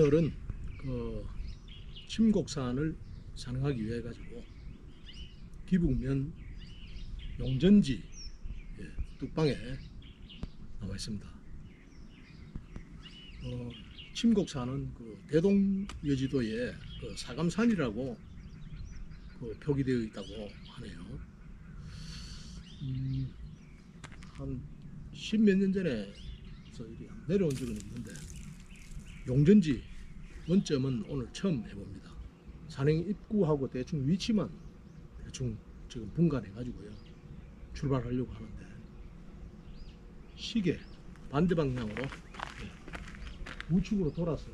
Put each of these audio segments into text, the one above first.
오늘은 그 침곡산을 산행하기 위해 가지고 기북면 용전지 뚝방에 나와 있습니다. 침곡산은 그 대동여지도에 그 사감산이라고 그 표기되어 있다고 하네요. 한 10몇 년 전에 내려온 적은 있는데 용전지 원점은 오늘 처음 해봅니다. 산행 입구하고 대충 위치만 대충 지금 분간해 가지고요 출발하려고 하는데, 시계 반대 방향으로 우측으로 돌아서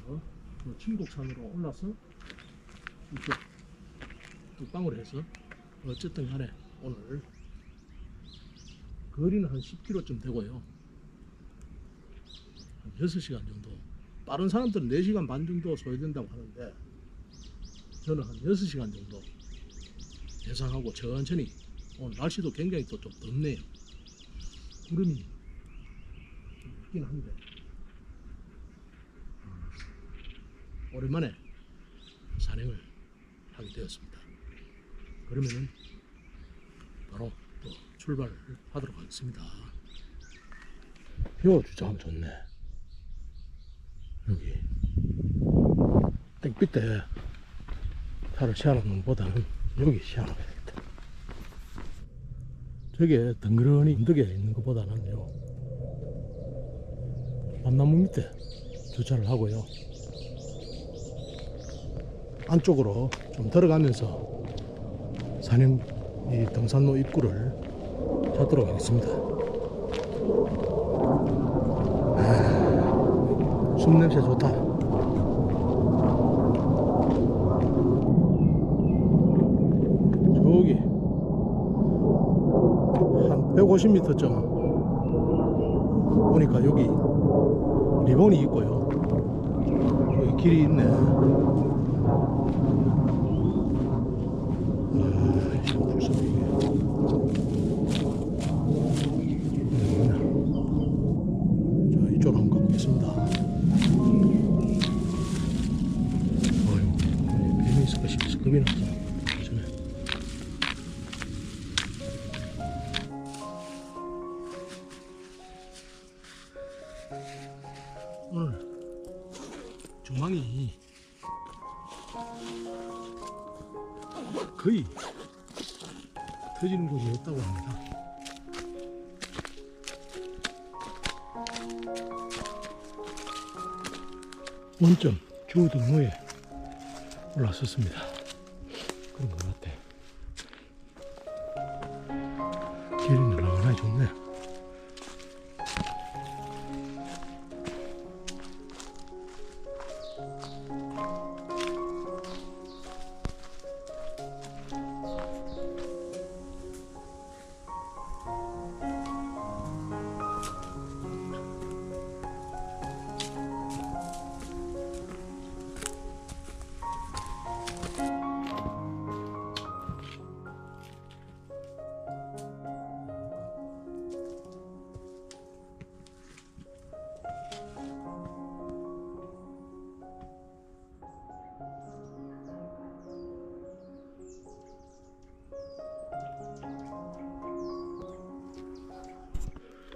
침곡산으로 올라서 이쪽 뚝방으로 해서 어쨌든 간에 오늘 거리는 한 10km쯤 되고요, 한 6시간 정도, 빠른 사람들은 4시간 반 정도 소요된다고 하는데 저는 한 6시간 정도 예상하고 천천히, 오늘 날씨도 굉장히 또 좀 덥네요. 구름이 좀 있긴 한데 오랜만에 산행을 하게 되었습니다. 그러면은 바로 또 출발을 하도록 하겠습니다. 요 참 좋네. 여기 땡빛 때 차를 세워놓는 것보다는 여기 세워놓겠다. 저게 덩그러니 언덕에 있는 것보다는요 밤나무 밑에 주차를 하고요 안쪽으로 좀 들어가면서 산행 이 등산로 입구를 찾도록 하겠습니다. 숨 냄새 좋다. 저기 한 150m쯤 보니까 여기 리본이 있고요, 여기 길이 있네. 자, 이쪽으로 한번 가보겠습니다. 뱀이 있을까 싶어서 겁이 났어. 전에. 오늘 조망이 거의 터지는 곳이 없다고 합니다. 원점 주등로에 올라섰습니다. 그런 것 같아. 길이 널널하니 좋네.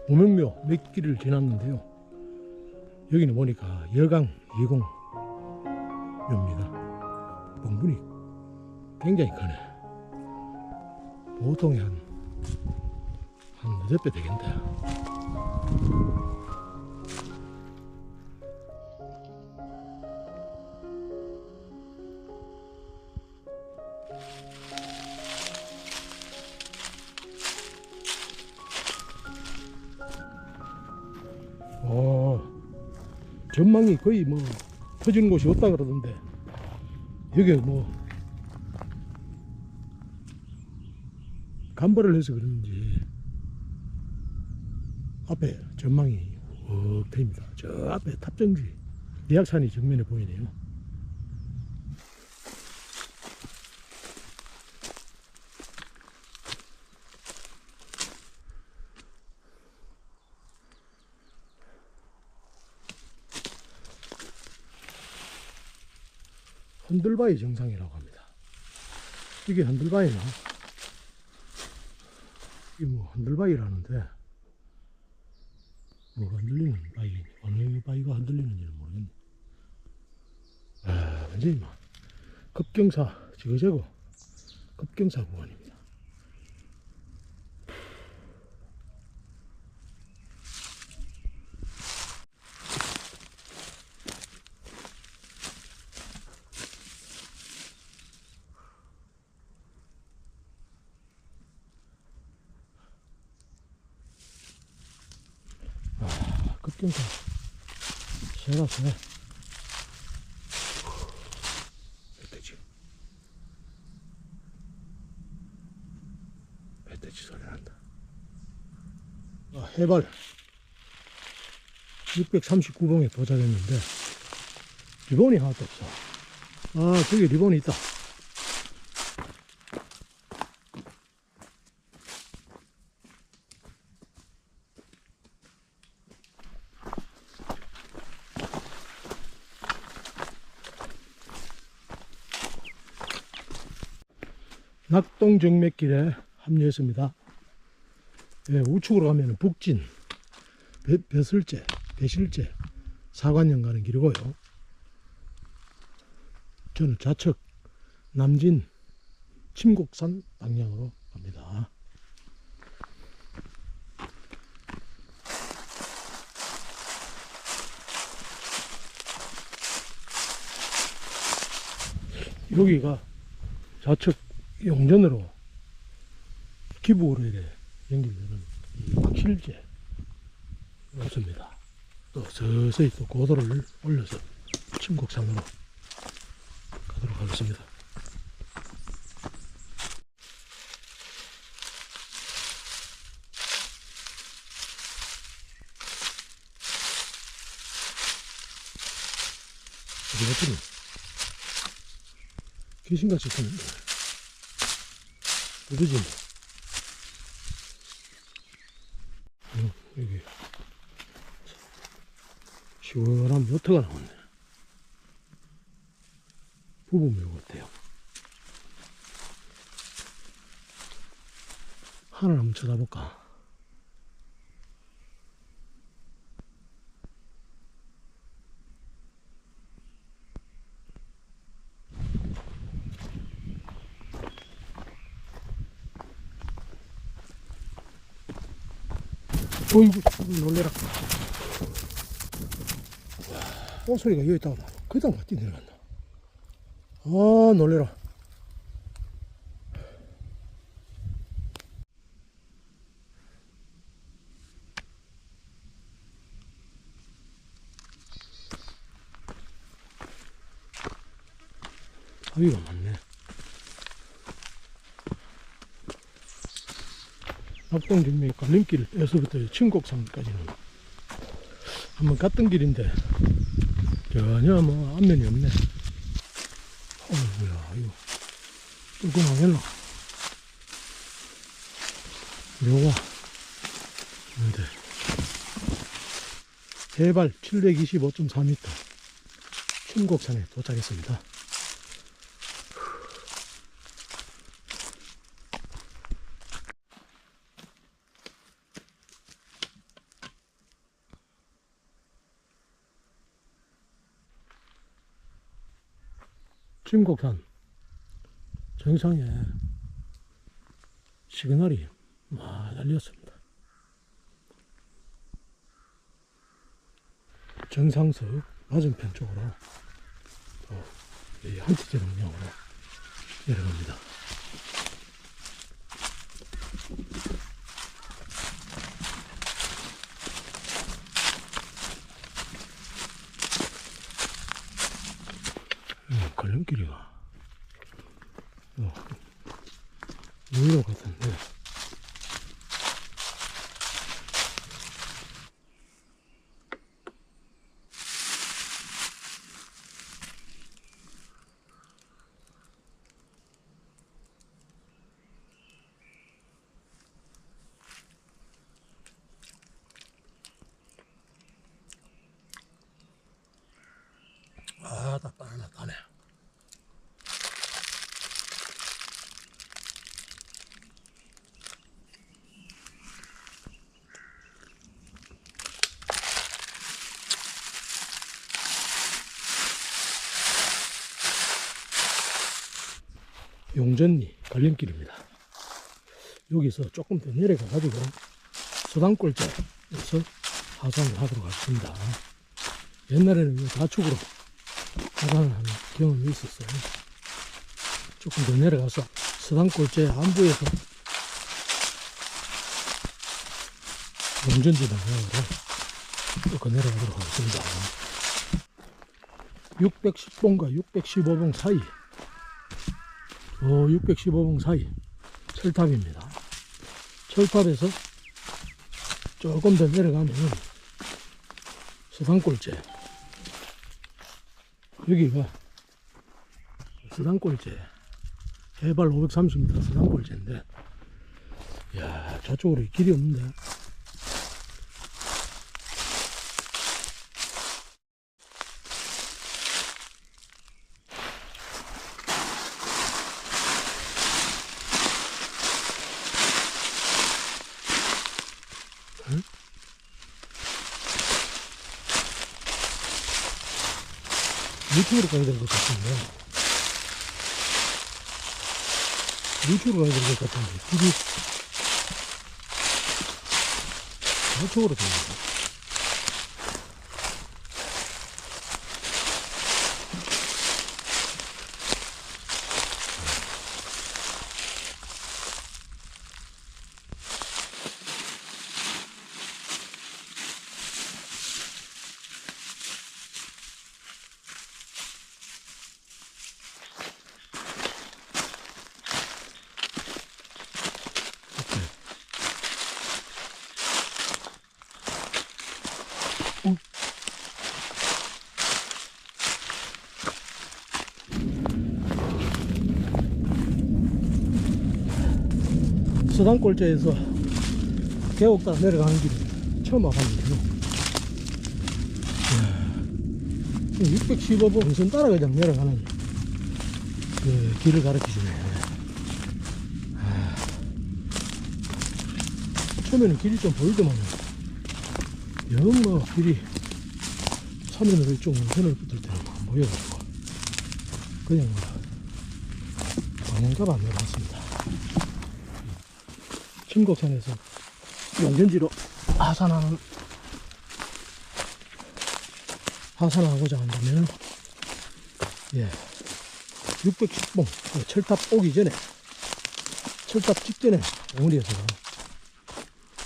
오명묘 몇 길을 지났는데요, 여기는 보니까 여강 20묘입니다. 봉분이 굉장히 크네. 보통에 한 8배 되겠네. 전망이 거의 뭐 터지는 곳이 없다 그러던데, 여기 뭐 간발을 해서 그런지 앞에 전망이 확 트입니다. 저 앞에 탑정지 대악산이 정면에 보이네요. 흔들바위 정상이라고 합니다. 이게 흔들바위나? 이게 뭐 흔들바위라는데 뭐가 흔들리는 바위, 어느 바위가 흔들리는지는 모르겠네. 완전히 막 급경사 지그재그 급경사 구간입니다. 급경사 새가 새. 멧돼지 멧돼지 소리 난다. 해발 639봉에 도착했는데 리본이 하나도 없어. 저기 리본이 있다. 낙동정맥길에 합류했습니다. 예, 우측으로 가면 북진, 배실제, 사관령 가는 길이고요. 저는 좌측 남진 침곡산 방향으로 갑니다. 여기가 좌측 용전으로 기부로 이렇게 연결되는 이 확실제 없습니다. 또 서서히 또 고도를 올려서 침곡산으로 가도록 하겠습니다. 어디 갔더니 귀신같이 생겼네. 그러지 뭐. 여기 시원한 요트가 나왔네. 부부묘 같아요. 하늘 한번 쳐다볼까? 어이구 놀래라. 소리가 여기 있다가 그다음 막 뛰어내려간다. 놀래라. 바위가 많네. 낙동정맥 갈림길에서부터 침곡산까지는 한번 갔던 길인데 전혀 뭐 안면이 없네. 뭐야 이거 뚫고 나겠나? 묘가 있는데 해발 725.4m 침곡산에 도착했습니다. 침곡산 정상에 시그널이 막 달렸습니다. 정상석 맞은편 쪽으로 또 한티제 방향으로 내려갑니다. 걸림길이가 여기로 같은데 다 바나나 따네. 용전리 갈림길입니다. 여기서 조금 더 내려가 가지고 서당골짜에서 하산을 하도록 하겠습니다. 옛날에는 이 가축으로 하산을 하는 경험이 있었어요. 조금 더 내려가서 서당골짜 안부에서 용전지 방향으로 쭉 내려가도록 하겠습니다. 610봉과 615봉 사이, 615봉 사이 철탑입니다. 철탑에서 조금 더 내려가면 서당골짜, 여기가 서당골짜 해발 530m 서당골짜인데, 이야, 저쪽으로 길이 없는데. 밑으로 가야 될 것 같은데, 밑으로 가야 될 것 같은데, 길이 저쪽으로 됩니다. 서당골짜에서 계곡 따라 내려가는 길을 처음 와봤는데요. 615번 원선 따라 그냥 내려가는 그 길을 가르쳐주네. 처음에는 길이 좀 보이더만 너무 길이 사면으로 이쪽 원선을 붙을 때는 안 보여가지고 그냥 방향값 안 내려갔습니다. 침곡산에서 용전지로 하산하고자 한다면 610봉 철탑 오기 전에, 철탑 직전에 오므리에서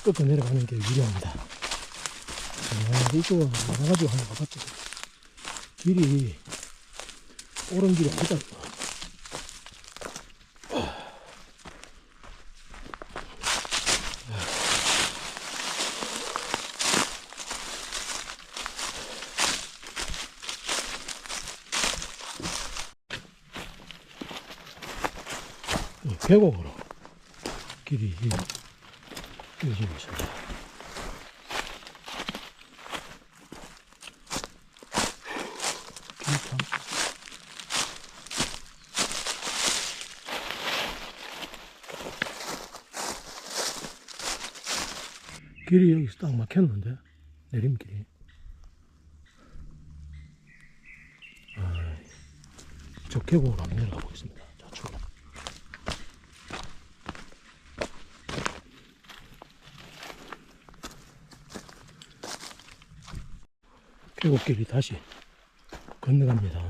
꺾어 내려가는 게 유리합니다. 이쪽으로 나가가지고 한번 가봤죠. 길이 오른 길이 아니다. 계곡으로 길이 이어지고 있습니다. 길이 여기서 딱 막혔는데, 내림길이. 저 계곡으로 한번 내려가 보겠습니다. 좌측으로. 계곡길이 다시 건너갑니다.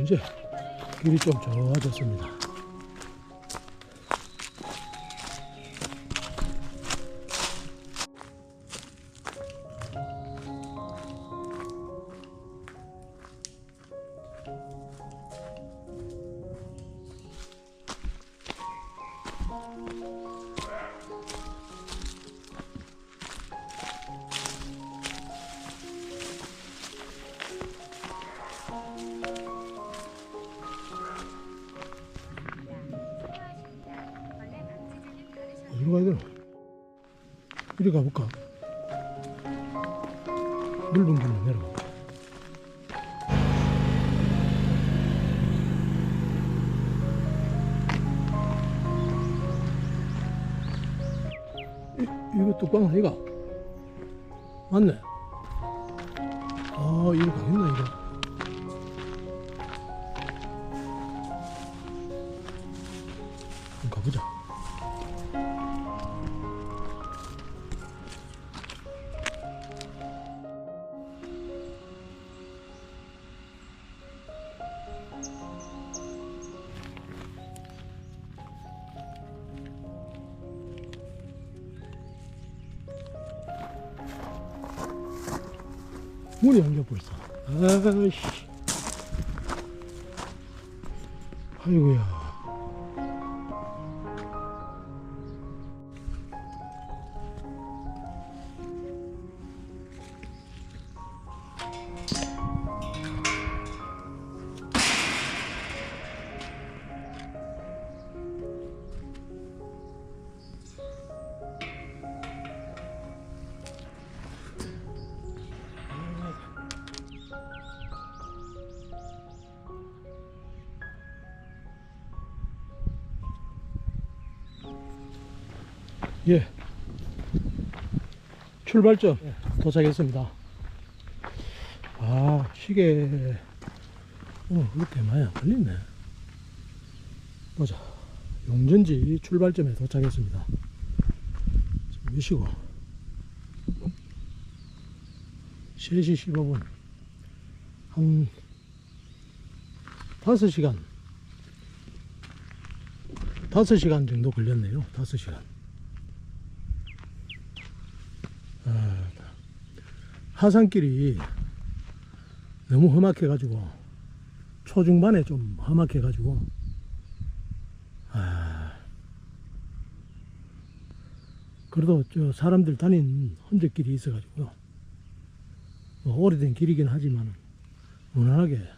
이제 길이 좀 좋아졌습니다. 어디로 가야 되나? 이리 가볼까? 넓은 길로 내려가볼까? 이거 뚜껑 아이가? 맞네. 이거 가겠나 이거. 한번 가보자. 문이 열려 버렸어. 아이씨. 아이고야. 예, 출발점 도착했습니다. 아, 시계 그렇게 많이 안 걸리네. 보자. 용전지 출발점에 도착했습니다. 지금 몇 시고? 3시 15분. 한 5시간 정도 걸렸네요. 5시간. 하산길이 너무 험악해 가지고, 초중반에 좀 험악해 가지고, 그래도 저 사람들 다닌 흔적길이 있어 가지고, 뭐 오래된 길이긴 하지만 무난하게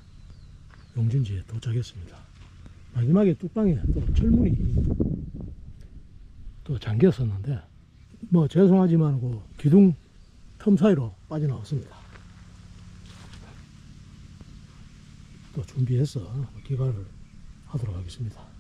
용전지에 도착했습니다. 마지막에 뚝방에 또 철문이 또 잠겼었는데, 뭐 죄송하지만 그 기둥 틈 사이로 빠져나왔습니다. 또 준비해서 귀가를 하도록 하겠습니다.